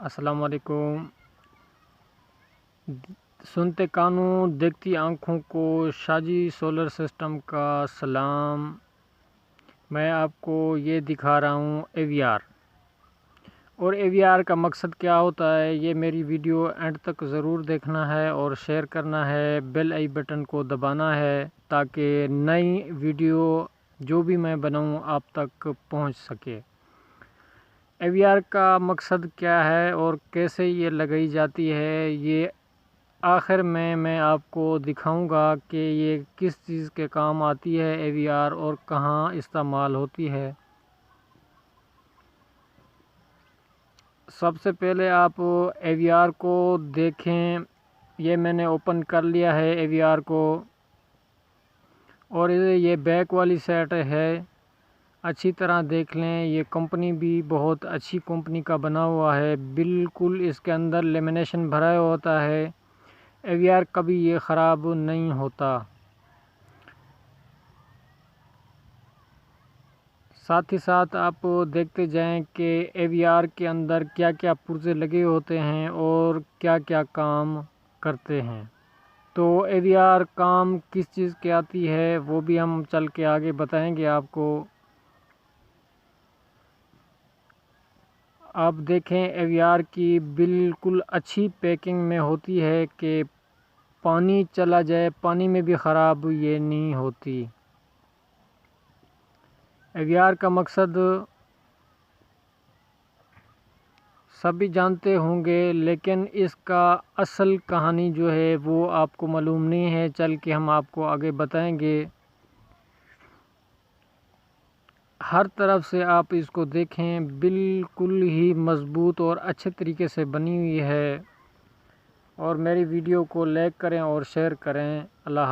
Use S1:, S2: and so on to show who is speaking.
S1: السلام علیکم۔ سنتے کانوں دیکھتی آنکھوں کو شاجی سولر سسٹم کا سلام۔ میں آپ کو یہ دکھا رہا ہوں AVR، اور AVR کا مقصد کیا ہوتا ہے یہ میری ویڈیو اینڈ تک ضرور دیکھنا ہے اور شیئر کرنا ہے، بیل آئی بٹن کو دبانا ہے تاکہ نئی ویڈیو جو بھی میں بناؤں آپ تک پہنچ سکے۔ AVR کا مقصد کیا ہے اور کیسے یہ لگائی جاتی ہے، یہ آخر میں آپ کو دکھاؤں گا کہ یہ کس چیز کے کام آتی ہے AVR اور کہاں استعمال ہوتی ہے۔ سب سے پہلے آپ AVR کو دیکھیں، یہ میں نے اوپن کر لیا ہے AVR کو، اور یہ بیک والی سیٹ ہے، اچھی طرح دیکھ لیں۔ یہ کمپنی بھی بہت اچھی کمپنی کا بنا ہوا ہے، بالکل اس کے اندر لیمینیشن بھرا ہوتا ہے، AVR کبھی یہ خراب نہیں ہوتا۔ ساتھ ہی ساتھ آپ دیکھتے جائیں کہ AVR کے اندر کیا کیا پرزے لگے ہوتے ہیں اور کیا کیا کام کرتے ہیں۔ تو AVR کام کس چیز کی آتی ہے وہ بھی ہم چل کے آگے بتائیں گے آپ کو۔ آپ دیکھیں AVR کی بالکل اچھی پیکنگ میں ہوتی ہے کہ پانی چلا جائے پانی میں بھی خراب یہ نہیں ہوتی۔ AVR کا مقصد سبھی جانتے ہوں گے، لیکن اس کا اصل کہانی جو ہے وہ آپ کو معلوم نہیں ہے، چل کے ہم آپ کو آگے بتائیں گے۔ ہر طرف سے آپ اس کو دیکھیں، بالکل ہی مضبوط اور اچھے طریقے سے بنی ہوئی ہے، اور میری ویڈیو کو لائک کریں اور شیئر کریں۔ اللہ حافظ۔